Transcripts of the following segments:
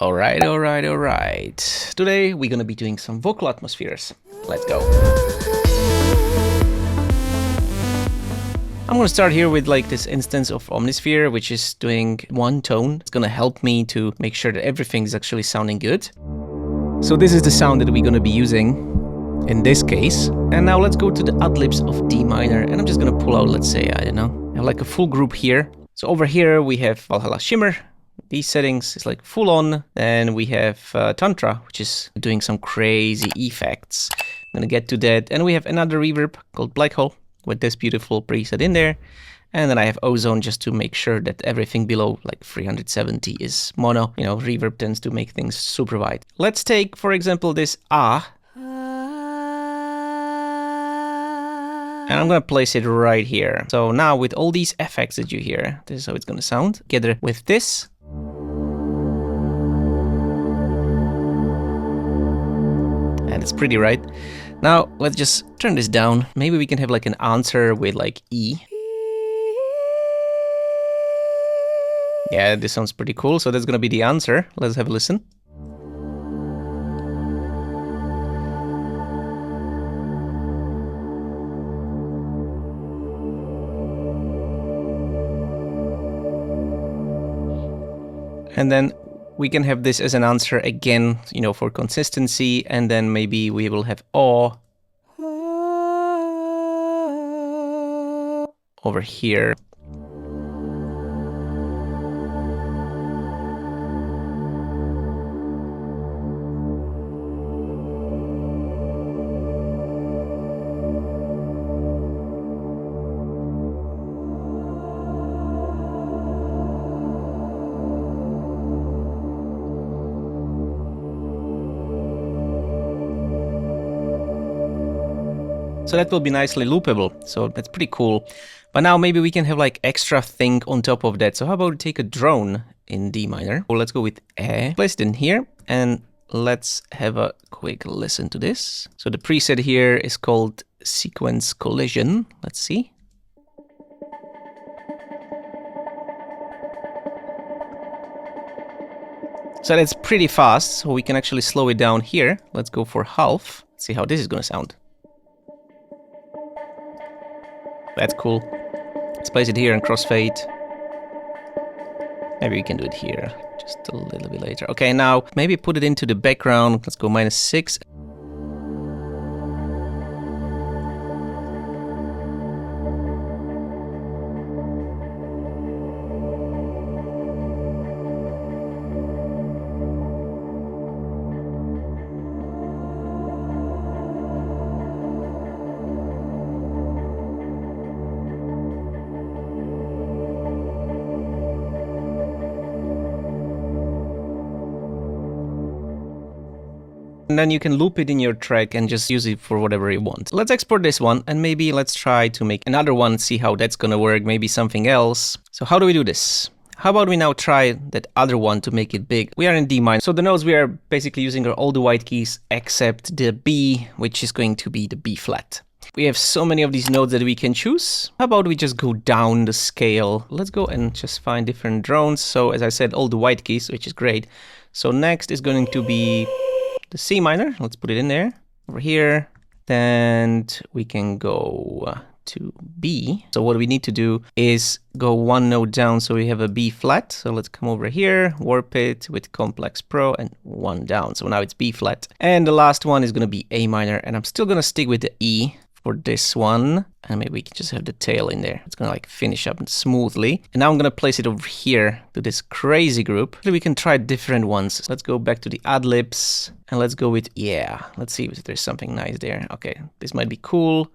Alright. Today we're gonna be doing some vocal atmospheres. Let's go. I'm gonna start here with like this instance of Omnisphere, which is doing one tone. It's gonna help me to make sure that everything's actually sounding good. So this is the sound that we're gonna be using in this case. And now let's go to the ad-libs of D minor, and I'm just gonna pull out, let's say, I don't know, I have like a full group here. So over here we have Valhalla Shimmer. These settings is like full on. Then we have Tantra, which is doing some crazy effects. I'm gonna get to that. And we have another reverb called Black Hole with this beautiful preset in there. And then I have Ozone just to make sure that everything below like 370 is mono. You know, reverb tends to make things super wide. Let's take, for example, this Ah. And I'm gonna place it right here. So now with all these effects that you hear, this is how it's gonna sound. Together with this. And it's pretty, right? Now let's just turn this down. Maybe we can have like an answer with like E. Yeah, this sounds pretty cool. So that's gonna be the answer. Let's have a listen. And then we can have this as an answer again, you know, for consistency, and then maybe we will have awe over here. So that will be nicely loopable, so that's pretty cool. But now maybe we can have like extra thing on top of that. So how about we take a drone in D minor? Well, let's go with E, place it in here, and let's have a quick listen to this. So the preset here is called Sequence Collision. Let's see. So that's pretty fast, so we can actually slow it down here. Let's go for half. See how this is gonna sound. That's cool. Let's place it here and crossfade. Maybe we can do it here just a little bit later. Okay, now maybe put it into the background. Let's go -6. And then you can loop it in your track and just use it for whatever you want. Let's export this one and maybe let's try to make another one, see how that's gonna work, maybe something else. So how do we do this? How about we now try that other one to make it big? We are in D minor. So the notes we are basically using are all the white keys except the B, which is going to be the B flat. We have so many of these notes that we can choose. How about we just go down the scale? Let's go and just find different drones. So as I said, all the white keys, which is great. So next is going to be the C minor. Let's put it in there over here. Then we can go to B. So what we need to do is go one note down. So we have a B flat. So let's come over here, warp it with Complex Pro and one down. So now it's B flat. And the last one is going to be A minor. And I'm still going to stick with the E for this one. And maybe we can just have the tail in there. It's going to like finish up smoothly. And now I'm going to place it over here to this crazy group. We can try different ones. Let's go back to the ad-libs and let's go with, yeah, let's see if there's something nice there. Okay, this might be cool.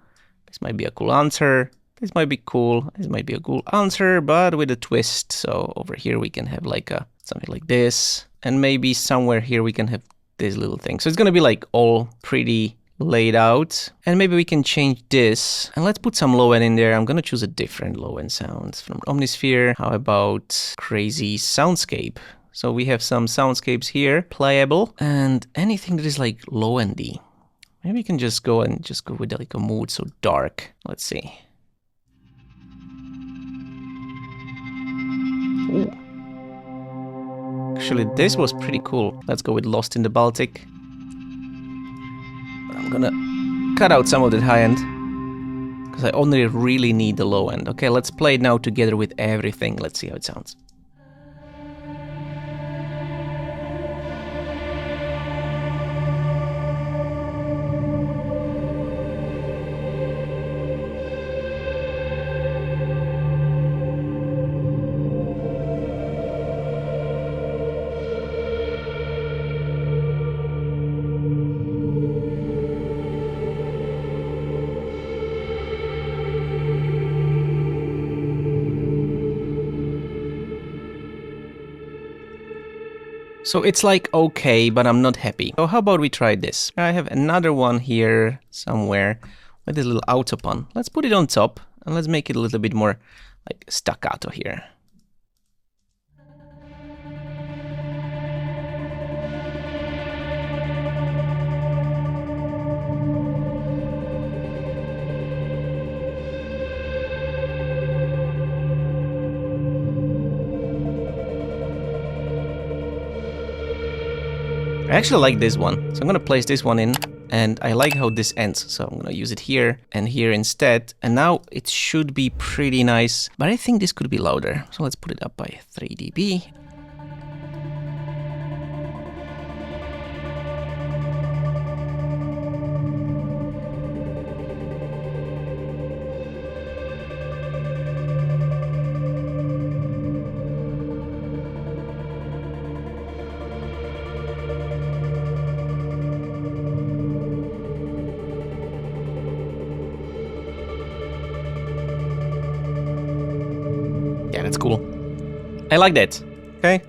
This might be a cool answer. This might be cool. This might be a cool answer, but with a twist. So over here we can have like a something like this. And maybe somewhere here we can have this little thing. So it's going to be like all pretty laid out. And maybe we can change this. And let's put some low end in there. I'm going to choose a different low end sound from Omnisphere. How about Crazy Soundscape? So we have some soundscapes here, playable, and anything that is like low endy. Maybe we can just go with like a mood so dark. Let's see. Ooh. Actually, this was pretty cool. Let's go with Lost in the Baltic. But I'm gonna cut out some of the high end, because I only really need the low end. Okay, let's play it now together with everything. Let's see how it sounds. So it's like okay, but I'm not happy. So how about we try this? I have another one here somewhere with this little autopan. Let's put it on top and let's make it a little bit more like staccato here. I actually like this one, so I'm gonna place this one in, and I like how this ends, so I'm gonna use it here and here instead, and now it should be pretty nice, but I think this could be louder, so let's put it up by 3 dB. Yeah, that's cool. I like that. Okay,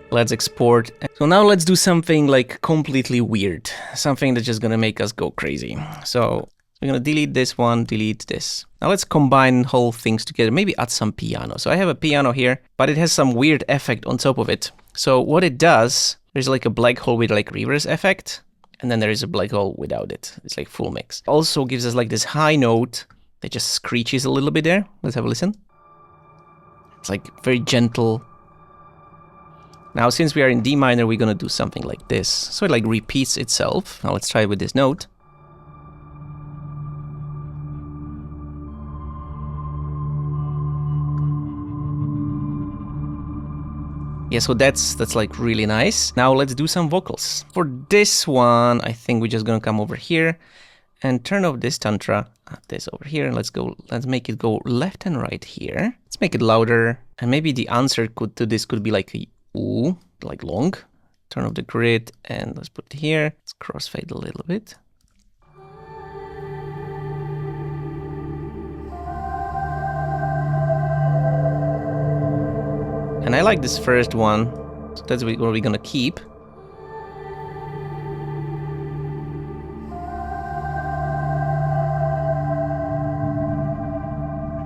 let's export. So now let's do something like completely weird. Something that's just gonna make us go crazy. So we're gonna delete this one, delete this. Now let's combine whole things together, maybe add some piano. So I have a piano here, but it has some weird effect on top of it. So what it does, there's like a black hole with like reverse effect, and then there is a black hole without it. It's like full mix. Also gives us like this high note that just screeches a little bit there. Let's have a listen. It's like very gentle. Now, since we are in D minor, we're gonna do something like this. So it like repeats itself. Now let's try it with this note. Yeah, so that's like really nice. Now let's do some vocals. For this one, I think we're just gonna come over here and turn off this tantra, this over here, and let's make it go left and right here. Let's make it louder, and maybe the answer to this could be like a ooh, like long. Turn off the grid, and let's put it here. Let's crossfade a little bit. And I like this first one, so that's what we're gonna keep.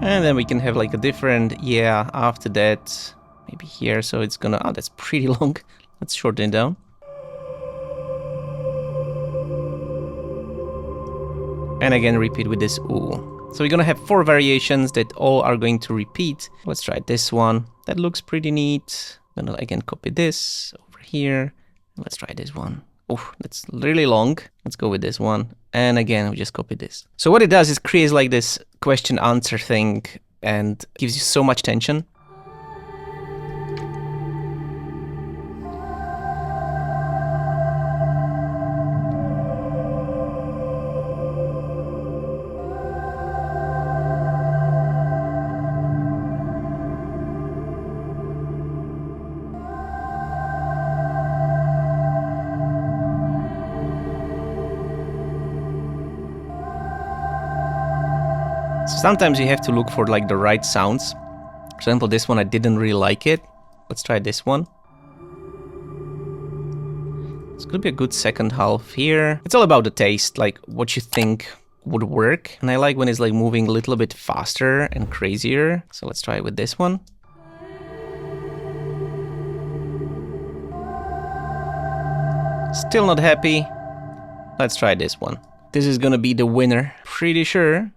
And then we can have like a different, yeah, after that, maybe here, so it's gonna, oh, that's pretty long. Let's shorten it down. And again, repeat with this ooh. So we're gonna have 4 variations that all are going to repeat. Let's try this one. That looks pretty neat. I'm gonna again copy this over here. Let's try this one. Oh, that's really long. Let's go with this one. And again, we just copy this. So what it does is creates like this question answer thing and gives you so much tension. So sometimes you have to look for like the right sounds. For example, this one I didn't really like it. Let's try this one. It's gonna be a good second half here. It's all about the taste, like what you think would work. And I like when it's like moving a little bit faster and crazier. So let's try it with this one. Still not happy. Let's try this one. This is gonna be the winner, pretty sure.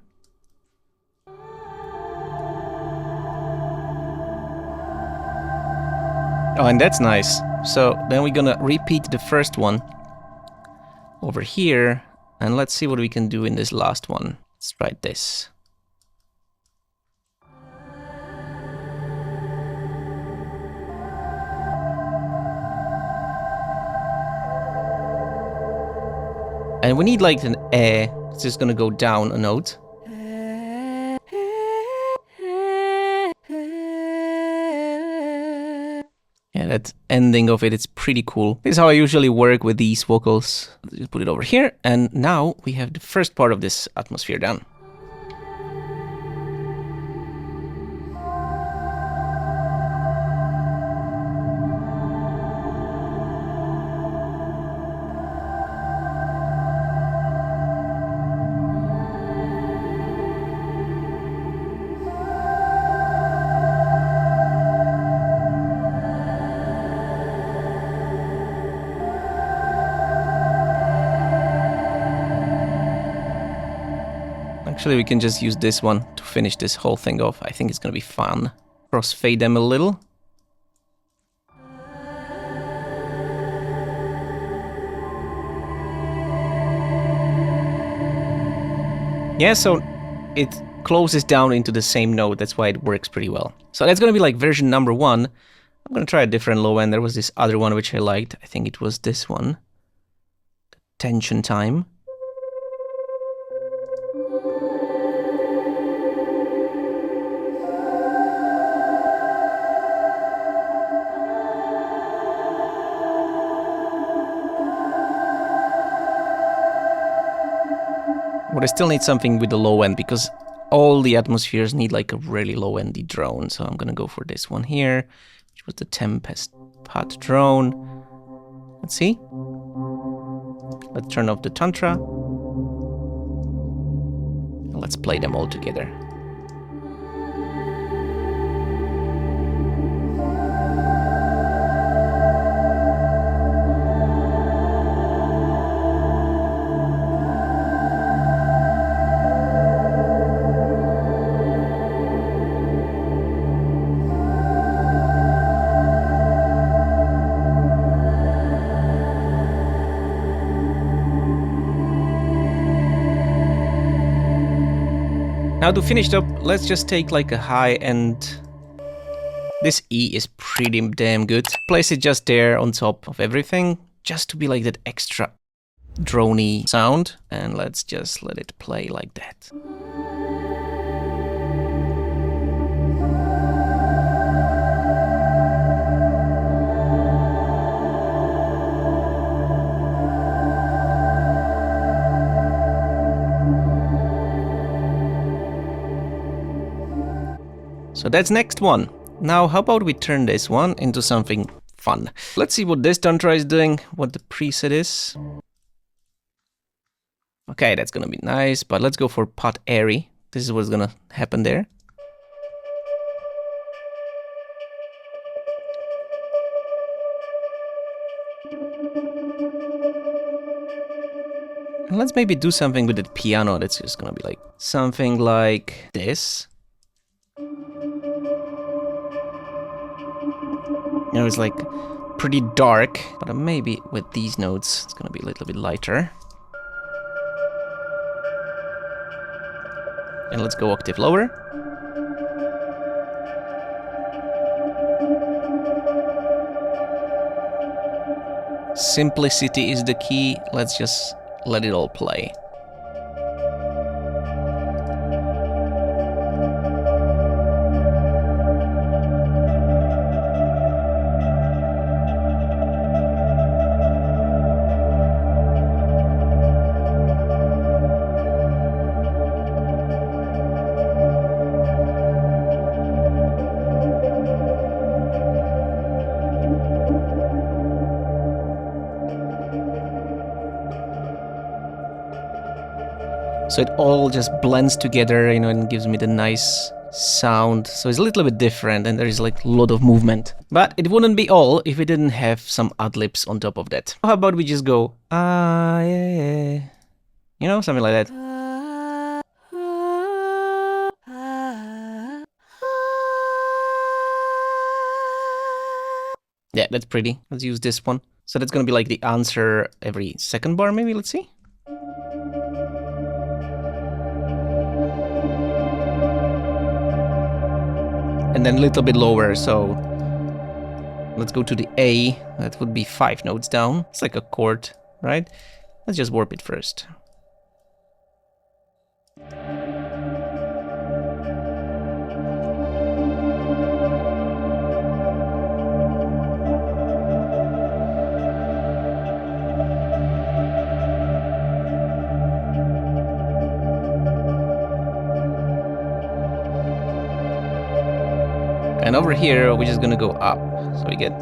Oh, and that's nice. So then we're gonna repeat the first one over here, and let's see what we can do in this last one. Let's try this. And we need like an it's just gonna go down a note. Yeah, that ending of it's pretty cool. This is how I usually work with these vocals. Just put it over here, and now we have the first part of this atmosphere done. Actually, we can just use this one to finish this whole thing off. I think it's gonna be fun. Crossfade them a little. Yeah, so it closes down into the same note. That's why it works pretty well. So that's gonna be like version number 1. I'm gonna try a different low end. There was this other one which I liked. I think it was this one. Tension Time. But I still need something with the low end because all the atmospheres need like a really low endy drone. So I'm gonna go for this one here, which was the Tempest Pot drone. Let's see. Let's turn off the Tantra. Let's play them all together. Now to finish it up, let's just take like a high end. This E is pretty damn good. Place it just there on top of everything, just to be like that extra droney sound. And let's just let it play like that. So that's next one. Now, how about we turn this one into something fun? Let's see what this Tantra is doing, what the preset is. Okay, that's gonna be nice, but let's go for Pot Airy. This is what's gonna happen there. And let's maybe do something with the piano that's just gonna be like something like this. You know, it's like pretty dark, but maybe with these notes, it's gonna be a little bit lighter. And let's go octave lower. Simplicity is the key. Let's just let it all play. So it all just blends together, you know, and gives me the nice sound. So it's a little bit different and there is like a lot of movement. But it wouldn't be all if we didn't have some ad-libs on top of that. How about we just go, ah, yeah, yeah. You know, something like that. Yeah, that's pretty. Let's use this one. So that's gonna be like the answer every second bar, maybe. Let's see. And then a little bit lower, so let's go to the A. That would be 5 notes down. It's like a chord, right? Let's just warp it first. And over here, we're just gonna go up. So we get...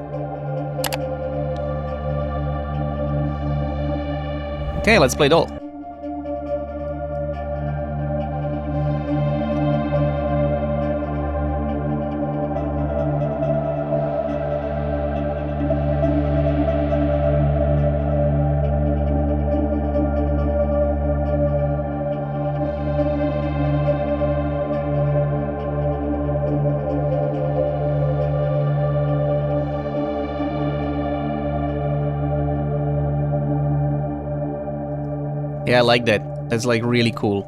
Okay, let's play it all. Yeah, I like that. That's like really cool.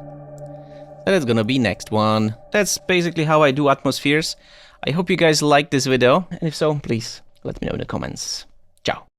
That is gonna be next one. That's basically how I do atmospheres. I hope you guys liked this video, and if so, please let me know in the comments. Ciao.